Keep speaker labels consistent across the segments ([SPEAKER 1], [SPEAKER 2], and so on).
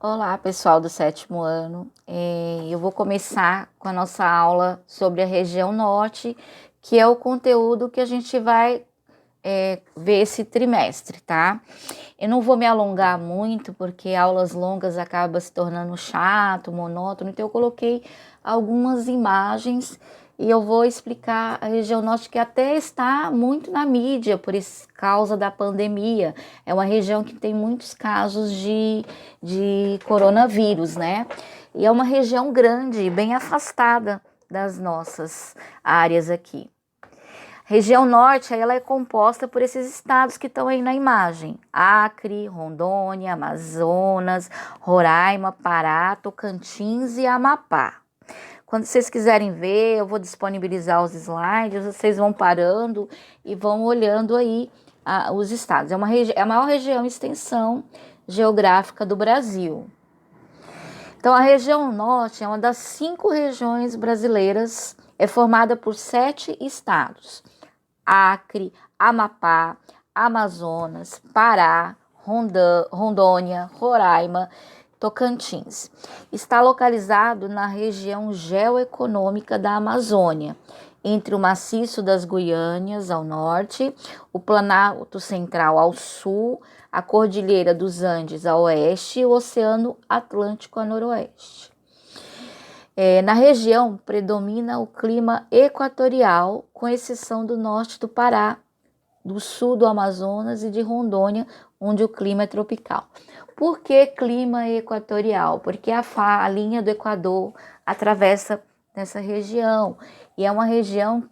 [SPEAKER 1] Olá, pessoal do sétimo ano. Eu vou começar com a nossa aula sobre a região norte, que é o conteúdo que a gente vai ver esse trimestre, tá? Eu não vou me alongar muito, porque aulas longas acabam se tornando chato, monótono, então eu coloquei algumas imagens e eu vou explicar a região norte, que até está muito na mídia por causa da pandemia. É uma região que tem muitos casos de coronavírus, né? E é uma região grande, bem afastada das nossas áreas aqui. Região norte, ela é composta por esses estados que estão aí na imagem: Acre, Rondônia, Amazonas, Roraima, Pará, Tocantins e Amapá. Quando vocês quiserem ver, eu vou disponibilizar os slides, vocês vão parando e vão olhando aí os estados. É a maior região em extensão geográfica do Brasil. Então, a região norte é uma das 5 regiões brasileiras, é formada por 7 estados: Acre, Amapá, Amazonas, Pará, Rondônia, Roraima, Tocantins. Está localizado na região geoeconômica da Amazônia, entre o maciço das Guianas ao norte, o Planalto Central ao sul, a Cordilheira dos Andes ao oeste e o Oceano Atlântico a noroeste. Na região predomina o clima equatorial, com exceção do norte do Pará, do sul do Amazonas e de Rondônia, onde o clima é tropical. Por que clima equatorial? Porque a linha do Equador atravessa nessa região, e é uma região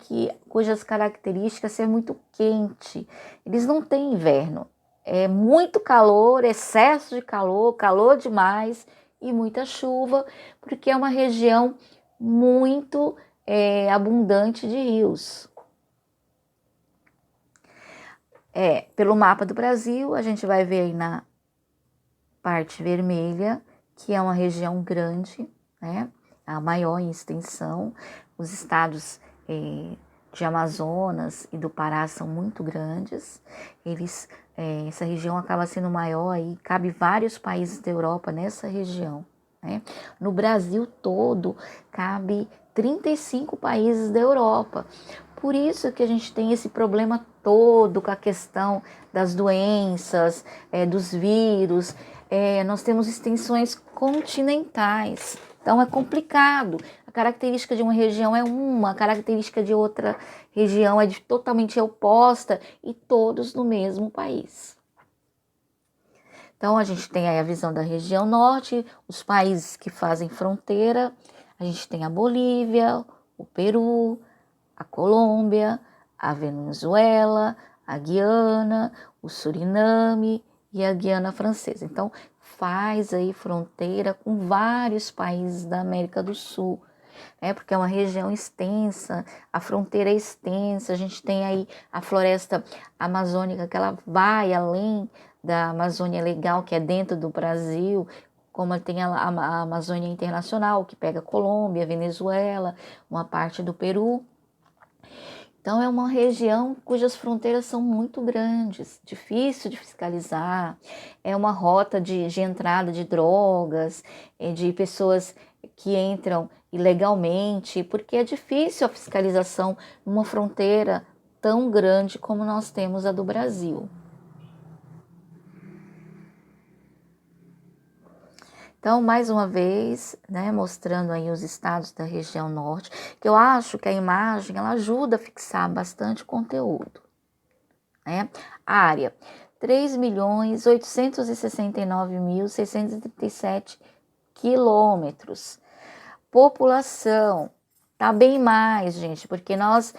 [SPEAKER 1] cujas características são muito quente. Eles não têm inverno, é muito calor, excesso de calor, calor demais e muita chuva, porque é uma região muito abundante de rios. Pelo mapa do Brasil, a gente vai ver aí na parte vermelha, que é uma região grande, né? A maior em extensão. Os estados de Amazonas e do Pará são muito grandes. Essa região acaba sendo maior e cabe vários países da Europa nessa região, né? No Brasil todo, cabe 35 países da Europa. Por isso que a gente tem esse problema todo com a questão das doenças, dos vírus. Nós temos extensões continentais, então é complicado. A característica de uma região é uma, a característica de outra região é totalmente oposta, e todos no mesmo país. Então a gente tem aí a visão da região norte, os países que fazem fronteira. A gente tem a Bolívia, o Peru, a Colômbia, a Venezuela, a Guiana, o Suriname e a Guiana Francesa. Então, faz aí fronteira com vários países da América do Sul, porque é uma região extensa, a fronteira é extensa. A gente tem aí a floresta amazônica, que ela vai além da Amazônia Legal, que é dentro do Brasil, como tem a Amazônia Internacional, que pega Colômbia, Venezuela, uma parte do Peru. Então, é uma região cujas fronteiras são muito grandes, difícil de fiscalizar, é uma rota de entrada de drogas, de pessoas que entram ilegalmente, porque é difícil a fiscalização numa fronteira tão grande como nós temos a do Brasil. Então, mais uma vez, né, mostrando aí os estados da região norte, que eu acho que a imagem ela ajuda a fixar bastante conteúdo, né? Área: 3.869.637 quilômetros. População: tá bem mais, gente, porque nós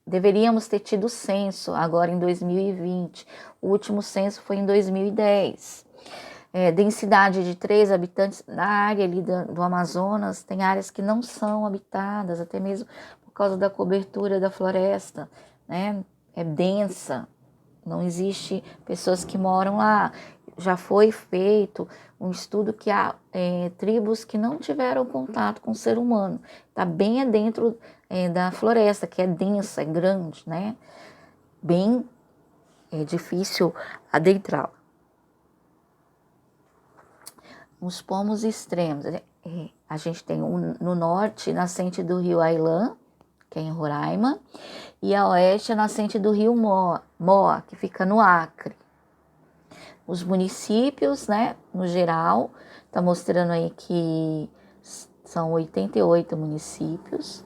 [SPEAKER 1] deveríamos ter tido censo agora em 2020. O último censo foi em 2010. Densidade de 3 habitantes. Na área ali do Amazonas, tem áreas que não são habitadas, até mesmo por causa da cobertura da floresta, né? É densa, não existe pessoas que moram lá. Já foi feito um estudo que há tribos que não tiveram contato com o ser humano. Está bem dentro da floresta, que é densa, é grande, né? Bem difícil adentrar. os pomos extremos. A gente tem no norte, nascente do rio Ailã, que é em Roraima, e a oeste, a nascente do rio Moa, que fica no Acre. Os municípios, né, no geral, tá mostrando aí que são 88 municípios,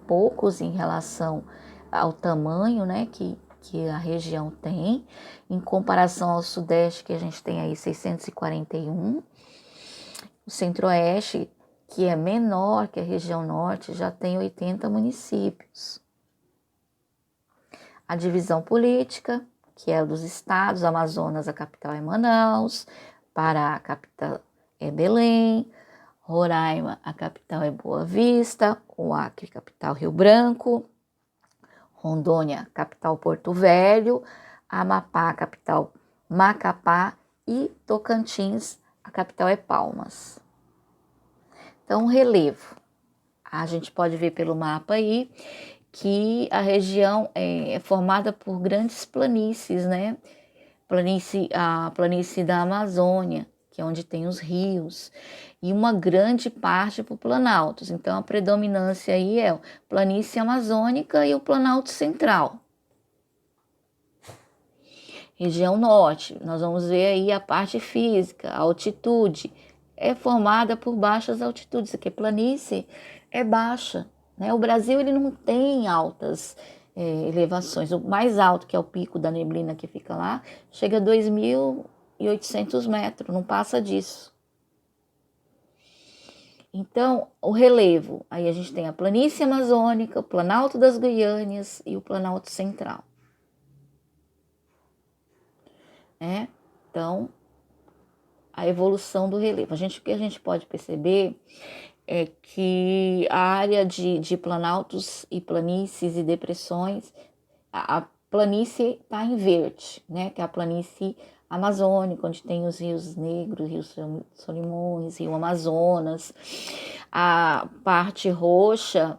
[SPEAKER 1] poucos em relação ao tamanho, né, que a região tem, em comparação ao sudeste, que a gente tem aí 641. O centro-oeste, que é menor que a região norte, já tem 80 municípios. A divisão política, que é dos estados: Amazonas, a capital é Manaus; Pará, a capital é Belém; Roraima, a capital é Boa Vista; o Acre, capital Rio Branco; Rondônia, capital Porto Velho; Amapá, capital Macapá; e Tocantins, a capital é Palmas. Então, relevo. A gente pode ver pelo mapa aí que a região é formada por grandes planícies, né? A planície da Amazônia, que é onde tem os rios, e uma grande parte por planaltos. Então, a predominância aí é a planície amazônica e o Planalto Central. Região norte, nós vamos ver aí a parte física, a altitude, é formada por baixas altitudes. Aqui a planície é baixa, né? O Brasil ele não tem altas elevações. O mais alto, que é o Pico da Neblina, que fica lá, chega a 2.800 metros, não passa disso. Então, o relevo, aí a gente tem a planície amazônica, o Planalto das Guiânias e o Planalto Central. Então, a evolução do relevo. O que a gente pode perceber é que a área de planaltos e planícies e depressões, a planície está em verde, né? Que é a planície amazônica, onde tem os rios Negros, Rio Solimões, Rio Amazonas. A parte roxa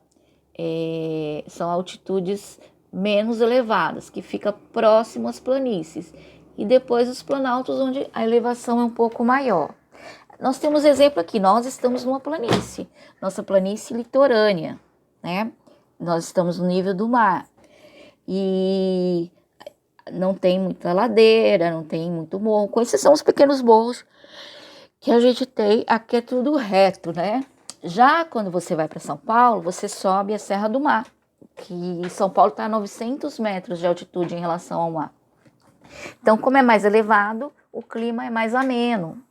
[SPEAKER 1] são altitudes menos elevadas, que fica próximo às planícies. E depois os planaltos, onde a elevação é um pouco maior. Nós temos exemplo aqui, nós estamos numa planície, nossa planície litorânea, né? Nós estamos no nível do mar e não tem muita ladeira, não tem muito morro, com exceção dos pequenos morros que a gente tem. Aqui é tudo reto, né? Já quando você vai para São Paulo, você sobe a Serra do Mar, que São Paulo está a 900 metros de altitude em relação ao mar. Então, como é mais elevado, o clima é mais ameno.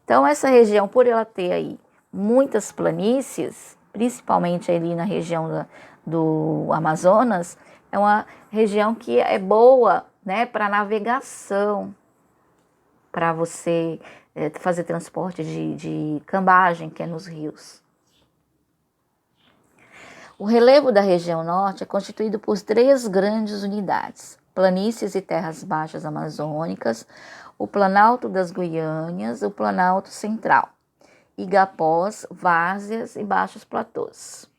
[SPEAKER 1] Então, essa região, por ela ter aí muitas planícies, principalmente ali na região do Amazonas, é uma região que é boa, né, para navegação, para você fazer transporte de cambagem, que é nos rios. O relevo da região norte é constituído por 3 grandes unidades: planícies e terras baixas amazônicas, o Planalto das Guiânias, o Planalto Central, igapós, várzeas e baixos platôs.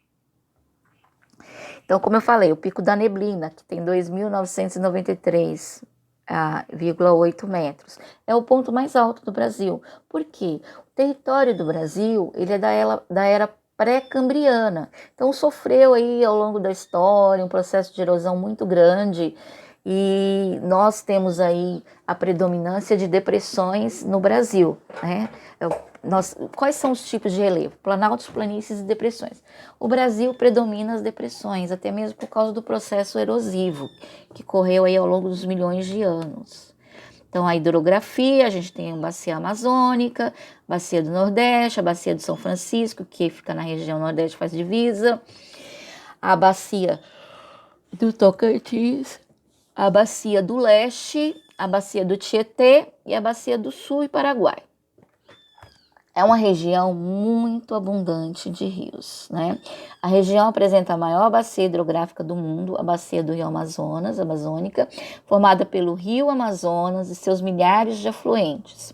[SPEAKER 1] Então, como eu falei, o Pico da Neblina, que tem 2.993,8 metros, é o ponto mais alto do Brasil. Por quê? O território do Brasil ele é da era pré-cambriana, então sofreu aí ao longo da história um processo de erosão muito grande, e nós temos aí a predominância de depressões no Brasil, né? Quais são os tipos de relevo? Planaltos, planícies e depressões. O Brasil predomina as depressões, até mesmo por causa do processo erosivo que correu aí ao longo dos milhões de anos. Então, a hidrografia, a gente tem a bacia amazônica, bacia do Nordeste, a bacia do São Francisco, que fica na região Nordeste, faz divisa, a bacia do Tocantins, a bacia do Leste, a bacia do Tietê e a bacia do Sul e Paraguai. É uma região muito abundante de rios, né? A região apresenta a maior bacia hidrográfica do mundo, a bacia do Rio Amazonas, amazônica, formada pelo Rio Amazonas e seus milhares de afluentes.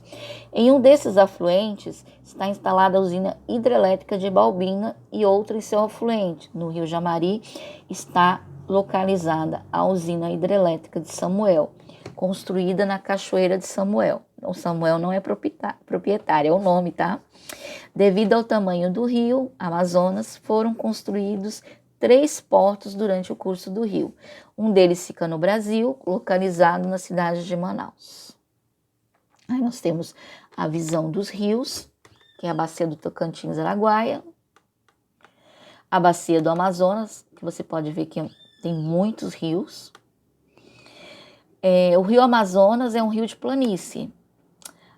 [SPEAKER 1] Em um desses afluentes está instalada a usina hidrelétrica de Balbina e outra em seu afluente. No Rio Jamari está localizada a usina hidrelétrica de Samuel. construída na Cachoeira de Samuel. O Samuel não é proprietário, é o nome, tá? Devido ao tamanho do rio Amazonas, foram construídos 3 portos durante o curso do rio. Um deles fica no Brasil, localizado na cidade de Manaus. Aí nós temos a visão dos rios, que é a bacia do Tocantins-Araguaia, a bacia do Amazonas, que você pode ver que tem muitos rios. O rio Amazonas é um rio de planície.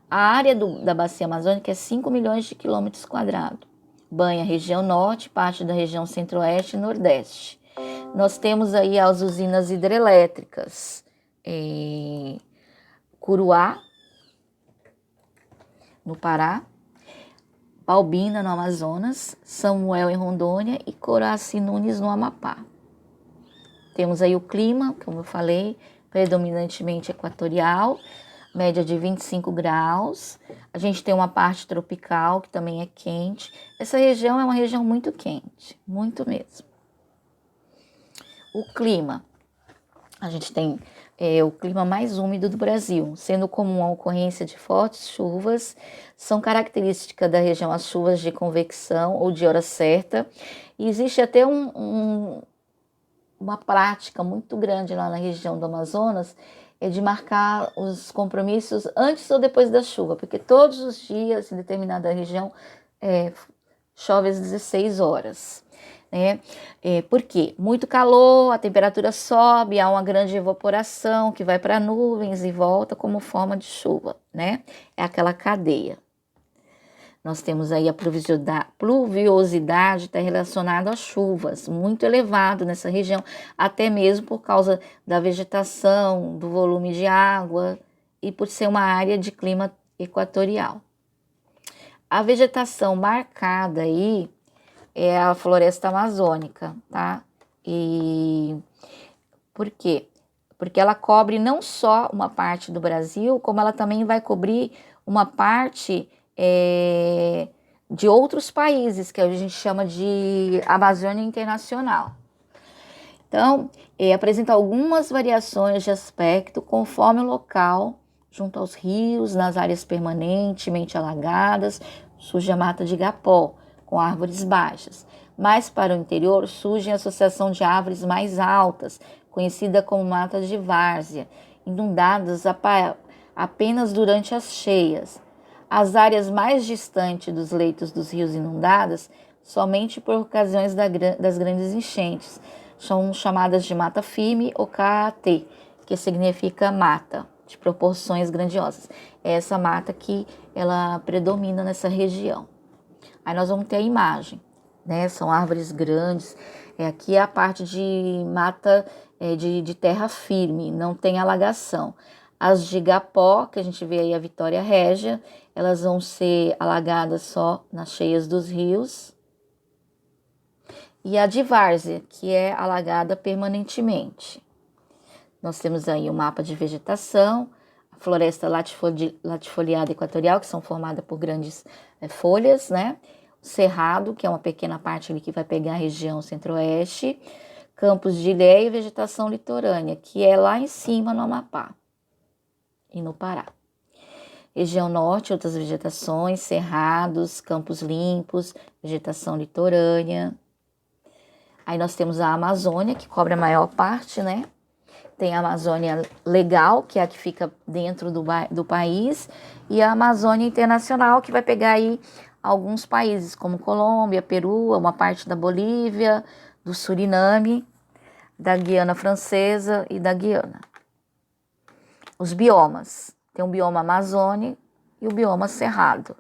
[SPEAKER 1] A área da bacia amazônica é 5 milhões de quilômetros quadrados. Banha a região norte, parte da região centro-oeste e nordeste. Nós temos aí as usinas hidrelétricas. Curuá, no Pará. Balbina, no Amazonas. Samuel, em Rondônia. E Coraci Nunes, no Amapá. Temos aí o clima, como eu falei, predominantemente equatorial, média de 25 graus. A gente tem uma parte tropical, que também é quente. Essa região é uma região muito quente, muito mesmo. O clima. A gente tem o clima mais úmido do Brasil, sendo comum a ocorrência de fortes chuvas. São características da região as chuvas de convecção ou de hora certa. E existe até uma prática muito grande lá na região do Amazonas, é de marcar os compromissos antes ou depois da chuva, porque todos os dias em determinada região chove às 16 horas. Né? Por quê? Muito calor, a temperatura sobe, há uma grande evaporação que vai para nuvens e volta como forma de chuva. Né? É aquela cadeia. Nós temos aí a pluviosidade está relacionada às chuvas, muito elevado nessa região, até mesmo por causa da vegetação, do volume de água e por ser uma área de clima equatorial. A vegetação marcada aí é a floresta amazônica, tá? E por quê? Porque ela cobre não só uma parte do Brasil, como ela também vai cobrir uma parte de outros países, que a gente chama de Amazônia Internacional. Então, apresenta algumas variações de aspecto conforme o local, junto aos rios, nas áreas permanentemente alagadas, surge a mata de igapó, com árvores baixas. Mais para o interior surge a associação de árvores mais altas, conhecida como mata de várzea, inundadas apenas durante as cheias. As áreas mais distantes dos leitos dos rios inundadas, somente por ocasiões das grandes enchentes, são chamadas de mata firme ou KT, que significa mata, de proporções grandiosas. É essa mata que ela predomina nessa região. Aí nós vamos ter a imagem, né? São árvores grandes. Aqui é a parte de mata de terra firme, não tem alagação. As de igapó, que a gente vê aí a Vitória Régia, elas vão ser alagadas só nas cheias dos rios. E a de várzea, que é alagada permanentemente. Nós temos aí o mapa de vegetação, a floresta latifoliada equatorial, que são formadas por grandes folhas, né? O cerrado, que é uma pequena parte ali que vai pegar a região centro-oeste. Campos de ilhéia e vegetação litorânea, que é lá em cima no Amapá e no Pará. Região norte, outras vegetações, cerrados, campos limpos, vegetação litorânea. Aí nós temos a Amazônia, que cobre a maior parte, né? Tem a Amazônia legal, que é a que fica dentro do país, e a Amazônia internacional, que vai pegar aí alguns países, como Colômbia, Peru, uma parte da Bolívia, do Suriname, da Guiana Francesa e da Guiana. Os biomas. Tem o bioma Amazônia e o bioma Cerrado.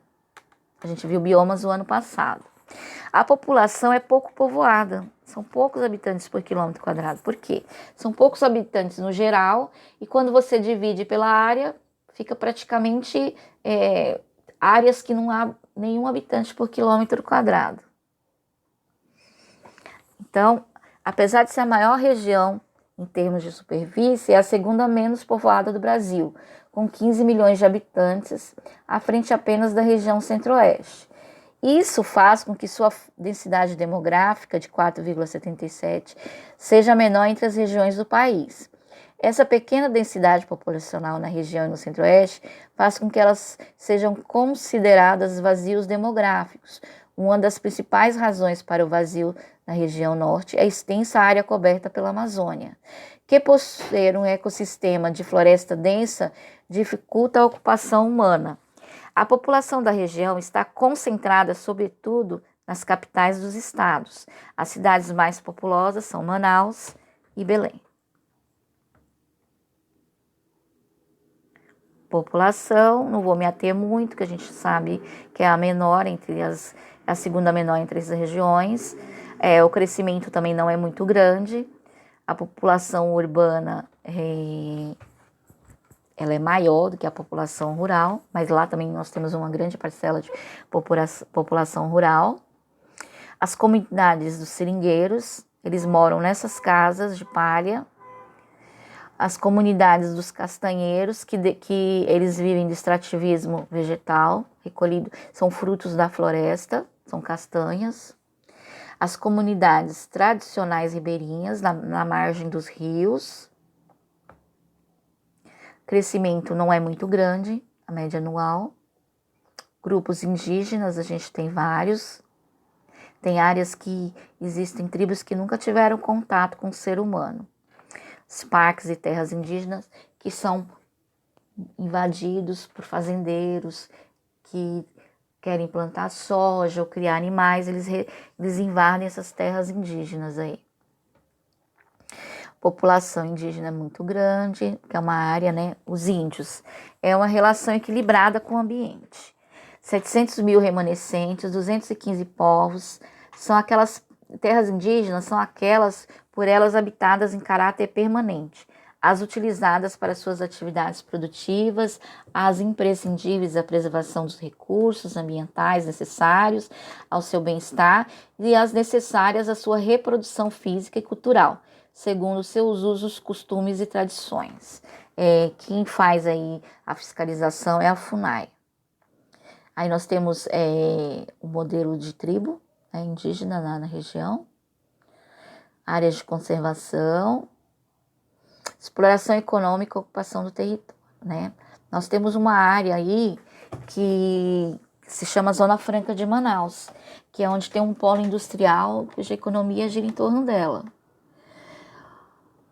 [SPEAKER 1] A gente viu biomas o ano passado. A população é pouco povoada. São poucos habitantes por quilômetro quadrado. Por quê? São poucos habitantes no geral e quando você divide pela área, fica praticamente áreas que não há nenhum habitante por quilômetro quadrado. Então, apesar de ser a maior região em termos de superfície, é a segunda menos povoada do Brasil, com 15 milhões de habitantes, à frente apenas da região centro-oeste. Isso faz com que sua densidade demográfica, de 4,77, seja menor entre as regiões do país. Essa pequena densidade populacional na região e no centro-oeste faz com que elas sejam consideradas vazios demográficos. Uma das principais razões para o vazio na região norte é a extensa área coberta pela Amazônia, que possuir um ecossistema de floresta densa dificulta a ocupação humana. A população da região está concentrada, sobretudo, nas capitais dos estados. As cidades mais populosas são Manaus e Belém. População, não vou me ater muito, que a gente sabe que é a menor entre a segunda menor entre as regiões. O crescimento também não é muito grande. A população urbana ela é maior do que a população rural, mas lá também nós temos uma grande parcela de população rural. As comunidades dos seringueiros, eles moram nessas casas de palha. As comunidades dos castanheiros, que eles vivem de extrativismo vegetal, recolhido, são frutos da floresta, são castanhas. As comunidades tradicionais ribeirinhas, na margem dos rios. Crescimento não é muito grande, a média anual. Grupos indígenas, a gente tem vários. Tem áreas que existem tribos que nunca tiveram contato com o ser humano. Os parques e terras indígenas que são invadidos por fazendeiros que querem plantar soja ou criar animais, eles invadem essas terras indígenas aí. População indígena é muito grande, que é uma área, né? Os índios. É uma relação equilibrada com o ambiente. 700 mil remanescentes, 215 povos, são aquelas terras indígenas, são aquelas por elas habitadas em caráter permanente, as utilizadas para suas atividades produtivas, as imprescindíveis à preservação dos recursos ambientais necessários ao seu bem-estar e as necessárias à sua reprodução física e cultural, segundo seus usos, costumes e tradições. Quem faz aí a fiscalização é a FUNAI. Aí nós temos o modelo de tribo, né, indígena na região, áreas de conservação, exploração econômica e ocupação do território, né? Nós temos uma área aí que se chama Zona Franca de Manaus, que é onde tem um polo industrial cuja economia gira em torno dela.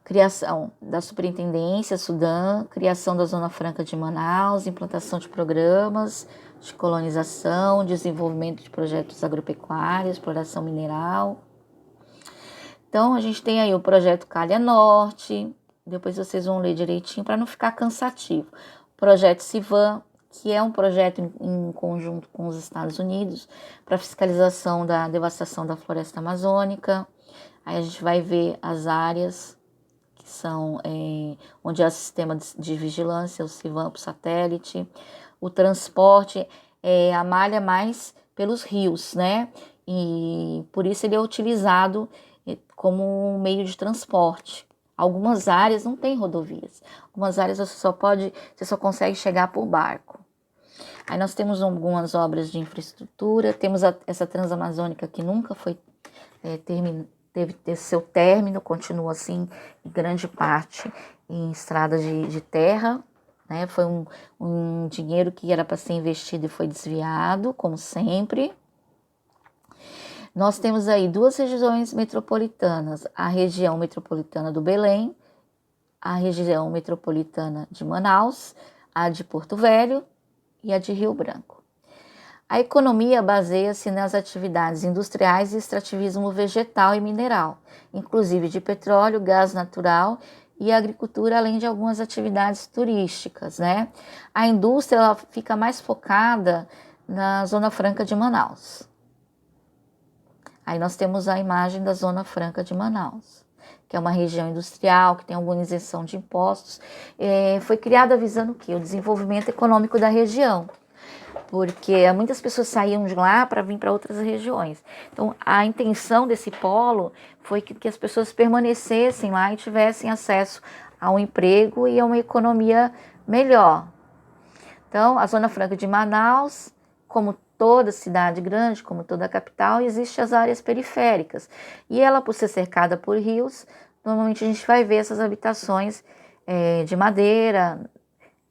[SPEAKER 1] Criação da Superintendência Sudã, criação da Zona Franca de Manaus, implantação de programas de colonização, desenvolvimento de projetos agropecuários, exploração mineral. Então, a gente tem aí o projeto Calha Norte, depois vocês vão ler direitinho para não ficar cansativo. O projeto Civan, que é um projeto em conjunto com os Estados Unidos para fiscalização da devastação da floresta amazônica. Aí a gente vai ver as áreas que são onde há o sistema de vigilância, o Civan para o satélite. O transporte é a malha mais pelos rios, né? E por isso ele é utilizado como um meio de transporte. Algumas áreas não tem rodovias. Algumas áreas você só consegue chegar por barco. Aí nós temos algumas obras de infraestrutura, temos essa Transamazônica que nunca foi teve seu término, continua assim, em grande parte em estradas de terra, né? Foi um dinheiro que era para ser investido e foi desviado, como sempre. Nós temos aí duas regiões metropolitanas, a região metropolitana do Belém, a região metropolitana de Manaus, a de Porto Velho e a de Rio Branco. A economia baseia-se nas atividades industriais e extrativismo vegetal e mineral, inclusive de petróleo, gás natural e agricultura, além de algumas atividades turísticas, né? A indústria ela fica mais focada na Zona Franca de Manaus. Aí nós temos a imagem da Zona Franca de Manaus, que é uma região industrial, que tem alguma isenção de impostos. Foi criada visando o quê? O desenvolvimento econômico da região, porque muitas pessoas saíam de lá para vir para outras regiões. Então, a intenção desse polo foi que as pessoas permanecessem lá e tivessem acesso a um emprego e a uma economia melhor. Então, a Zona Franca de Manaus, como toda cidade grande, como toda capital, existem as áreas periféricas. E ela, por ser cercada por rios, normalmente a gente vai ver essas habitações de madeira,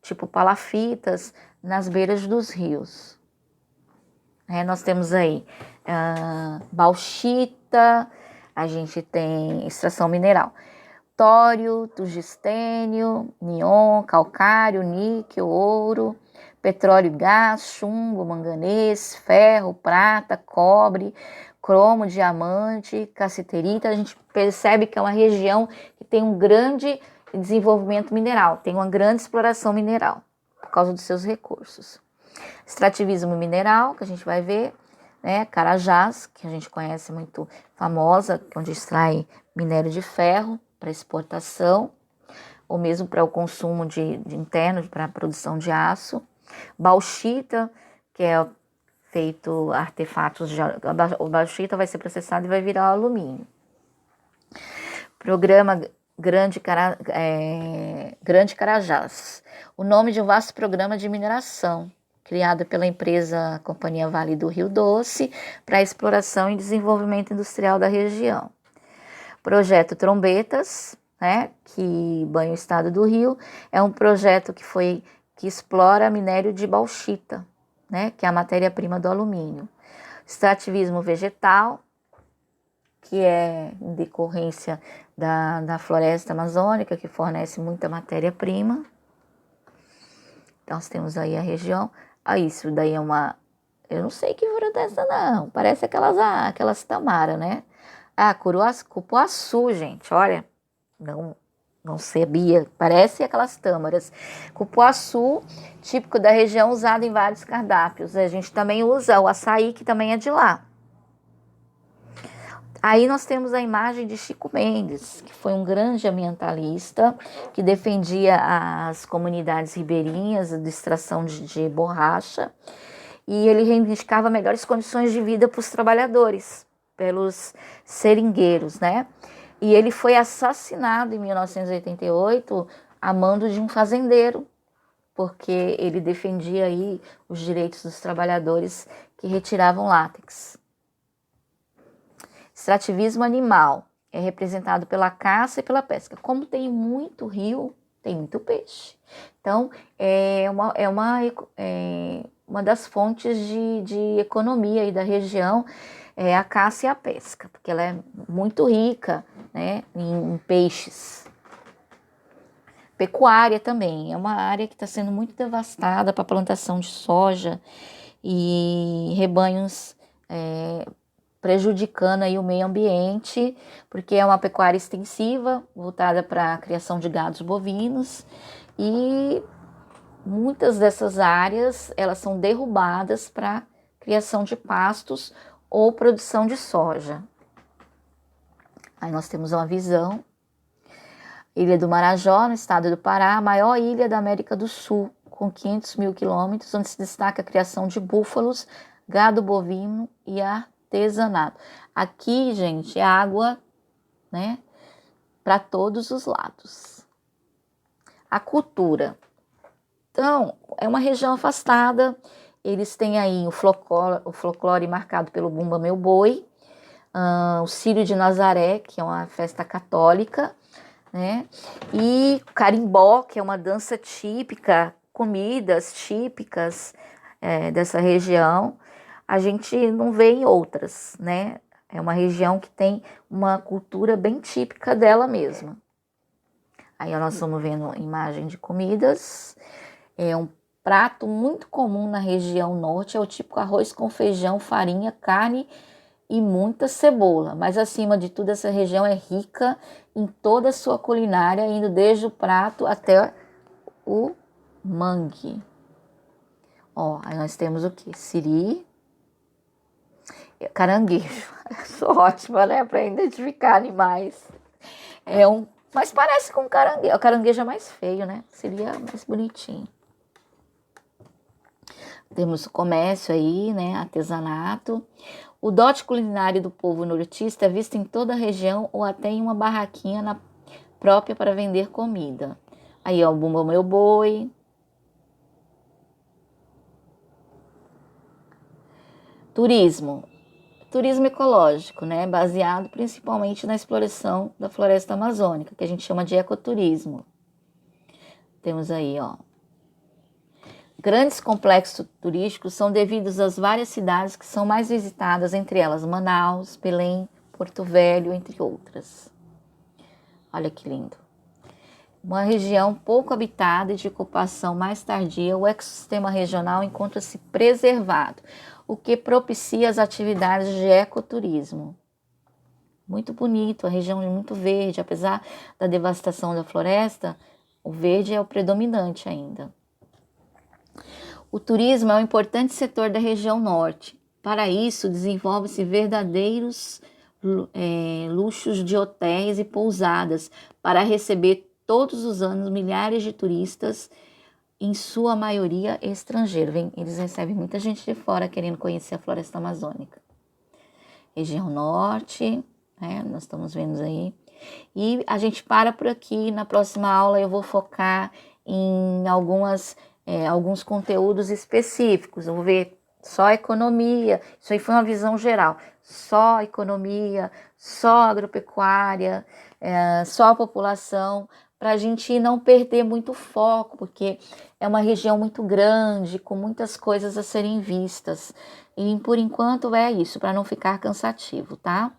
[SPEAKER 1] tipo palafitas, nas beiras dos rios. Nós temos aí bauxita, a gente tem extração mineral, tório, tungstênio, neon, calcário, níquel, ouro, petróleo e gás, chumbo, manganês, ferro, prata, cobre, cromo, diamante, cassiterita. A gente percebe que é uma região que tem um grande desenvolvimento mineral, tem uma grande exploração mineral, por causa dos seus recursos. Extrativismo mineral, que a gente vai ver, né? Carajás, que a gente conhece, muito famosa, onde extrai minério de ferro para exportação, ou mesmo para o consumo de interno, para a produção de aço. Bauxita, que é feito artefatos, o bauxita vai ser processado e vai virar alumínio. Programa Grande Carajás, o nome de um vasto programa de mineração, criado pela empresa Companhia Vale do Rio Doce, para exploração e desenvolvimento industrial da região. Projeto Trombetas, né, que banha o estado do Rio, é um projeto que explora minério de bauxita, né, que é a matéria-prima do alumínio. Extrativismo vegetal, que é em decorrência da floresta amazônica, que fornece muita matéria-prima. Então, nós temos aí a região. Isso daí é uma... Eu não sei que fruta é essa, não. Parece aquelas tamara, né? Cupuaçu, gente, olha. Não sabia. Parece aquelas tâmaras. Cupuaçu, típico da região, usado em vários cardápios. A gente também usa o açaí, que também é de lá. Aí nós temos a imagem de Chico Mendes, que foi um grande ambientalista, que defendia as comunidades ribeirinhas, a extração de borracha, e ele reivindicava melhores condições de vida para os trabalhadores, pelos seringueiros, né? E ele foi assassinado em 1988 a mando de um fazendeiro, porque ele defendia aí os direitos dos trabalhadores que retiravam látex. Extrativismo animal é representado pela caça e pela pesca. Como tem muito rio, tem muito peixe. Então, é uma das fontes de economia aí da região, é a caça e a pesca, porque ela é muito rica, né, em peixes. Pecuária também, é uma área que está sendo muito devastada para plantação de soja e rebanhos, prejudicando aí o meio ambiente, porque é uma pecuária extensiva, voltada para a criação de gados bovinos, e muitas dessas áreas elas são derrubadas para criação de pastos ou produção de soja. Aí nós temos uma visão. Ilha do Marajó, no estado do Pará, a maior ilha da América do Sul, com 500 mil quilômetros, onde se destaca a criação de búfalos, gado bovino e artesanato. Aqui, gente, é água, né, para todos os lados. A cultura. Então, é uma região afastada, eles têm aí o folclore marcado pelo Bumba Meu Boi, o Círio de Nazaré, que é uma festa católica, né, e carimbó, que é uma dança típica, comidas típicas dessa região. A gente não vê em outras, né? É uma região que tem uma cultura bem típica dela mesma. Aí nós estamos vendo imagem de comidas. É um prato muito comum na região norte, é o típico arroz com feijão, farinha, carne e muita cebola. Mas acima de tudo, essa região é rica em toda a sua culinária, indo desde o prato até o mangue. Ó, aí nós temos o que? Siri, caranguejo. Sou ótima, né, para identificar animais. Mas parece com caranguejo. O caranguejo é mais feio, né? Seria mais bonitinho. Temos o comércio aí, né? Artesanato. O dote culinário do povo nortista é visto em toda a região ou até em uma barraquinha própria para vender comida. Aí, ó, o Bumba Meu Boi. Turismo. Turismo ecológico, né? Baseado principalmente na exploração da floresta amazônica, que a gente chama de ecoturismo. Temos aí, ó. Grandes complexos turísticos são devidos às várias cidades que são mais visitadas, entre elas Manaus, Belém, Porto Velho, entre outras. Olha que lindo. Uma região pouco habitada e de ocupação mais tardia, o ecossistema regional encontra-se preservado, o que propicia as atividades de ecoturismo. Muito bonito, a região é muito verde, apesar da devastação da floresta, o verde é o predominante ainda. O turismo é um importante setor da região norte. Para isso, desenvolve-se verdadeiros luxos de hotéis e pousadas para receber todos os anos milhares de turistas, em sua maioria estrangeiros. Eles recebem muita gente de fora querendo conhecer a floresta amazônica. Região norte, né, nós estamos vendo aí. E a gente para por aqui. Na próxima aula eu vou focar em alguns conteúdos específicos. Eu vou ver só economia, isso aí foi uma visão geral. Só economia, só agropecuária, só a população, para a gente não perder muito foco, porque é uma região muito grande, com muitas coisas a serem vistas. E por enquanto é isso, para não ficar cansativo, tá?